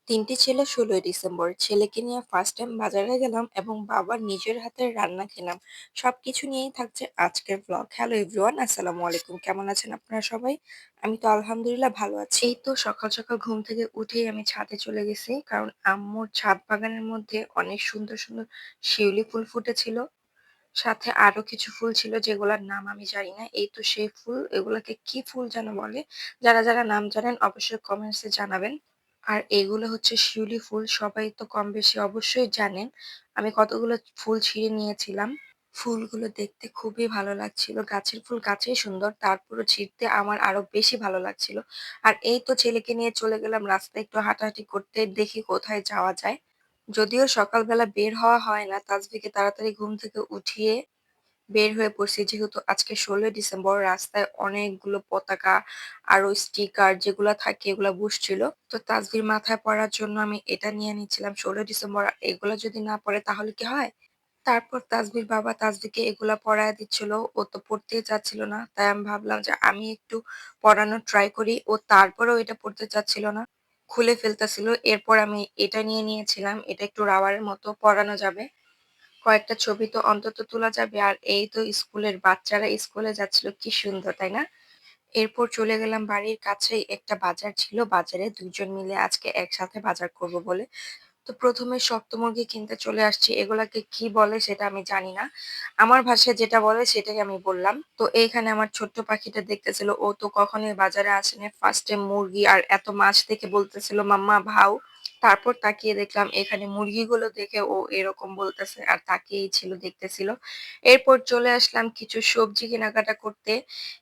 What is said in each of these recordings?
দিনটি ছিল ১৬ই ডিসেম্বর। ছেলেকে নিয়ে ফার্স্ট টাইম বাজারে গেলাম এবং বাবার নিজের হাতের রান্না খেলাম। সবকিছু নিয়েই থাকছে আজকের ভ্লগ। হ্যালো এভরিওয়ান, আসসালামু আলাইকুম। কেমন আছেন আপনারা সবাই? আমি তো আলহামদুলিল্লাহ ভালো আছি। এই তো সকাল, সকাল ঘুম থেকে উঠেই আমি ছাদে চলে গেছি। কারণ আম্মুর ছাদ বাগানের মধ্যে অনেক সুন্দর, সুন্দর শিউলি ফুল ফুটেছিল। সাথে আরো কিছু ফুল ছিল যেগুলার নাম আমি জানি না। এই তো সেই ফুল, এগুলাকে কি ফুল যেন বলে? যারা নাম জানেন অবশ্যই কমেন্টস এ জানাবেন। আর এগুলো হচ্ছে শিউলি ফুল। সবাই তো কম বেশি অবশ্যই জানেন। আমি কতগুলো ফুল ছিঁড়ে নিয়েছিলাম। ফুলগুলো দেখতে খুবই ভালো লাগছিল। গাছের ফুল গাছেই সুন্দর। তারপরও ছিঁড়তে আমার আরো বেশি ভালো লাগছিল। আর এই তো ছেলেকে নিয়ে চলে গেলাম রাস্তায় একটু হাঁটাহাঁটি করতে। দেখি কোথায় যাওয়া যায়। যদিও সকালবেলা বের হওয়া হয় না, তাসবিকে তাড়াতাড়ি ঘুম থেকে উঠিয়ে বের হয়ে পড়ছি। যেহেতু আজকে ১৬ই ডিসেম্বর, রাস্তায় অনেকগুলো পতাকা আরো স্টিকার যেগুলা থাকে এগুলা বসছিল। তো তাসবির মাথায় পড়ার জন্য আমি এটা নিয়ে নিচ্ছিলাম। ১৬ই ডিসেম্বর এগুলা যদি না পড়ে তাহলে কি হয়? তারপর তাসবির বাবা তাসবিকে এগুলা পড়ায় দিচ্ছিল। ও তো পড়তেই চাচ্ছিল না। তাই আমি ভাবলাম যে আমি একটু পড়ানোর ট্রাই করি। ও তারপরেও এটা পড়তে চাচ্ছিল না। খুলে ফেলতেছিল। এরপর আমি এটা নিয়ে নিয়েছিলাম। এটা একটু রাবারের মতো, পড়ানো যাবে। কয়েকটা ছবি তো অন্তত তোলা যাবে। আর এই তো স্কুলের বাচ্চারা স্কুলে যাচ্ছিল। কি সুন্দর, তাই না? এরপর চলে গেলাম বাড়ির কাছেই একটা বাজার ছিল। বাজারে ২ জন মিলে আজকে একসাথে বাজার করব বলে। তো ১ম এ শক্ত মুরগি কিনতে চলে আসছি। এগুলাকে কি বলে সেটা আমি জানি না। আমার ভাষায় যেটা বলে সেটাই আমি বললাম। তো এইখানে আমার ছোট্ট পাখিটা দেখতেছিল। ও তো কখনোই বাজারে আসেনি। ফার্স্ট টাইম মুরগি আর এত মাছ দেখে বলতেছিল, "মাম্মা ভাউ।" তারপর তাকিয়ে দেখলাম এখানে মুরগিগুলো দেখে ও এরকম বলতেছে আর তাকিয়েই ছিল, দেখতেছিল। এরপর চলে আসলাম কিছু সবজি কেনাকাটা করতে।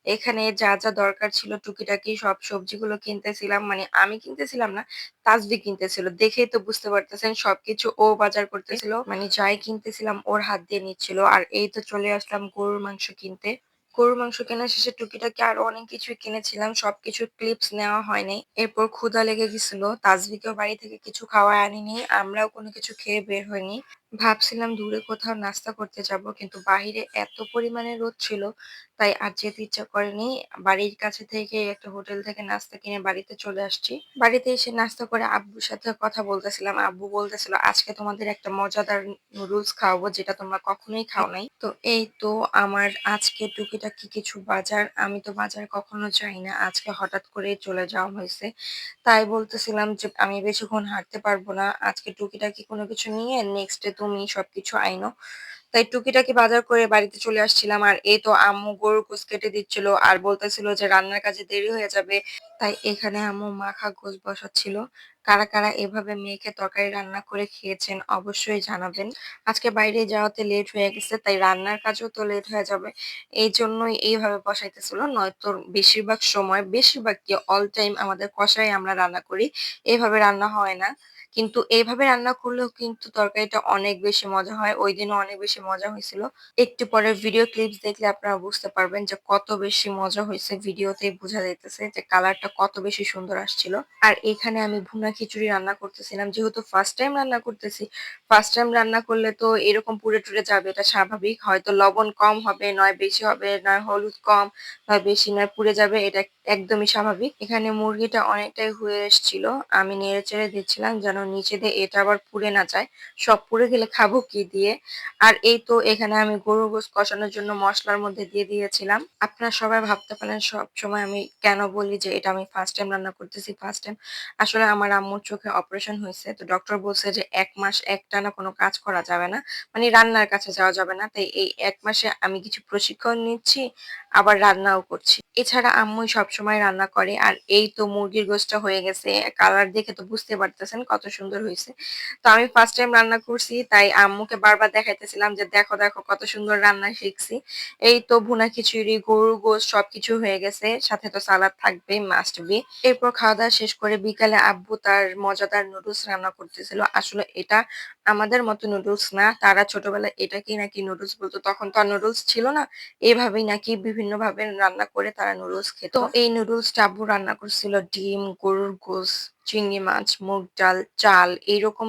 এখানে যা দরকার ছিল টুকিটাকি সব সবজিগুলো কিনতেছিলাম। মানে আমি কিনতেছিলাম না, তাসবি কিনতেছিল। দেখেই তো বুঝতে পারতেছেন সবকিছু ও বাজার করতেছিল। মানে যাই কিনতেছিলাম ওর হাত দিয়ে নিচ্ছিল। আর এই তো চলে আসলাম গরুর মাংস কিনতে। গরুর মাংস কেনার শেষে টুকিটাকি আরো অনেক কিছুই কিনেছিলাম। সবকিছুর ক্লিপস নেওয়া হয়নি। এরপর ক্ষুধা লেগে গেছিল। তাসবিকেও বাড়ি থেকে কিছু খাওয়ার আনিনি। আমরাও কোনো কিছু খেয়ে বের হইনি। ভাবছিলাম দূরে কোথাও নাস্তা করতে যাব, কিন্তু বাহিরে এত পরিমাণে রোদ ছিল তাই আর যেতে ইচ্ছা করেনি। বাড়ির কাছে থেকে একটা হোটেল থেকে নাস্তা কিনে বাড়িতে চলে আসছি। বাড়িতে এসে নাস্তা করে আব্বুর সাথে কথা বলতেছিলাম। আব্বু বলতেছিল আজকে তোমাদের একটা মজাদার নুডলস খাওয়াবো যেটা তোমরা কখনোই খাও নাই। তো এই তো আমার আজকে টুকিটাকি কিছু বাজার। আমি তো বাজার কখনো যাই না, আজকে হঠাৎ করে চলে যাওয়া হয়েছে। তাই বলতেছিলাম যে আমি বেশিক্ষণ হাঁটতে পারবো না, আজকে টুকিটাকি কোনো কিছু নিয়ে নেক্সট ডে তুমি সবকিছু আইনো। তাই টুকিটাকি বাজার করে বাড়িতে চলে আসছিলাম। আর এই তো আম্মু গরুর গোস কেটে দিচ্ছিল আর বলতেছিল যে রান্নার কাজে দেরি হয়ে যাবে। তাই এখানে আম্মু মাখা গোস বসাচ্ছিল। কারা এভাবে মেখে তরকারি রান্না করে খেয়েছেন অবশ্যই জানাবেন। আজকে বাইরে যাওয়াতে লেট হয়ে গেছে তাই রান্নার কাজও তো লেট হয়ে যাবে। এইজন্যই এইভাবে বসাইতেছিল। নয়তো বেশিরভাগ সময়, বেশিরভাগ কি অল টাইম আমাদের কষায় আমরা রান্না করি। এভাবে রান্না হয় না। কিন্তু এভাবে রান্না করলেও কিন্তু তরকারিটা অনেক বেশি মজা হয়। ঐদিনও অনেক বেশি মজা হয়েছিল। একটু পরে ভিডিও ক্লিপস দেখলে আপনারা বুঝতে পারবেন যে কত বেশি মজা হইছে। ভিডিওতেই বোঝা যাইতেছে যে কালারটা কত বেশি সুন্দর আসছিল। আর এখানে আমি ভুনা খিচুড়ি রান্না করতেছিলাম। যেহেতু ফার্স্ট টাইম রান্না করতেছি, ফার্স্ট টাইম রান্না করলে তো এরকম পুড়ে টুরে যাবে, এটা স্বাভাবিক। হয়তো লবণ কম হবে, নয় বেশি হবে, নয় হলুদ কম, নয় বেশি, নয় পুড়ে যাবে, এটা একদমই স্বাভাবিক। এখানে মুরগিটা অনেকটাই হয়ে এসেছিল। আমি নেড়েচেড়ে দিচ্ছিলাম যেন নিচে দিয়ে এটা আবার পুড়ে না যায়। সব পুড়ে গেলে খাবো কি দিয়ে? আর এই তো এখানে আমি গরুর গোশত কষানোর জন্য মসলার মধ্যে দিয়ে দিয়েছিলাম। আপনারা সবাই ভাবতে পারেন সবসময় আমি কেন বলি যে এটা আমি ফার্স্ট টাইম রান্না করতেছি, ফার্স্ট টাইম। আসলে আমার আম্মুর চোখে অপারেশন হইছে। তো ডক্টর বলছে যে ১ মাস একটানা কোনো কাজ করা যাবে না। মানে রান্নার কাছে যাওয়া যাবে না। তাই এই ১ মাসে আমি কিছু প্রশিক্ষণ নিচ্ছি, আবার রান্নাও করছি। এছাড়া আম্মুই সবসময় রান্না করে। আর এই তো মুরগির গোশতটা হয়ে গেছে। কালার দেখে তো বুঝতে পারতেছেন কত সুন্দর হইছে। তো আমি ফার্স্ট টাইম রান্না করছি তাই আম্মুকে বারবার দেখাইতেছিলাম যে দেখো কত সুন্দর রান্না শিখছি। এই তো ভুনা খিচুড়ি, গরুর গোশত সবকিছু হয়ে গেছে। সাথে তো সালাদ থাকবেই, মাস্ট বি। এরপর খাওয়া-দাওয়া শেষ করে বিকালে আব্বু তার মজাদার নুডলস রান্না করতেছিল। আসলে এটা আমাদের মতো নুডলস না। তারা ছোটবেলায় এটাকেই নাকি নুডলস বলতো। তখন তো আর নুডলস ছিল না। এভাবেই নাকি বিভিন্নভাবে রান্না করে তারা নুডলস খেত। তো এই নুডলসটা আব্বু রান্না করছিল ডিম, গরুর গোশত, চিংড়ি মাছ, মুগ ডাল, চাল, এইরকম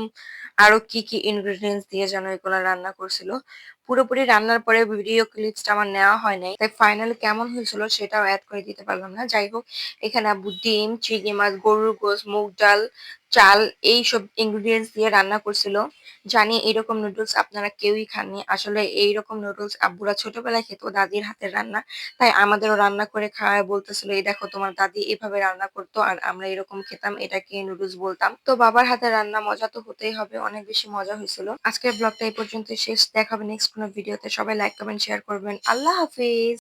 আরো কি ইনগ্রেডিয়েন্টস দিয়ে যেন এগুলা রান্না করছিল। পুরোপুরি রান্নার পরে ভিডিও ক্লিপসটা আমার নেওয়া হয় নাই। তাই ফাইনালি কেমন হয়েছিল সেটাও এড করে দিতে পারলাম না। যাই হোক, এখানে আব্বু ডিম, চিংড়ি মাছ, গরুর গোশত, মুগ ডাল, চাল এইসব ইনগ্রিডিয়েন্টস দিয়ে রান্না করছিল। জানি এরকম নুডলস আপনারা কেউই খাননি। আসলে এইরকম নুডলস আব্বুরা ছোটবেলায় খেত দাদির হাতের রান্না। তাই আমাদেরও রান্না করে খাওয়ায় বলতেছিল, "এই দেখো তোমার দাদি এভাবে রান্না করতো আর আমরা এরকম খেতাম, এটাকে নুডলস বলতাম।" তো বাবার হাতের রান্না মজা তো হতেই হবে। অনেক বেশি মজা হয়েছিল। আজকের ব্লগটা এই পর্যন্তই শেষ। দেখা হবে নেক্সট কোনো ভিডিওতে। সবাই লাইক, কমেন্ট, শেয়ার করবেন। আল্লাহ হাফেজ।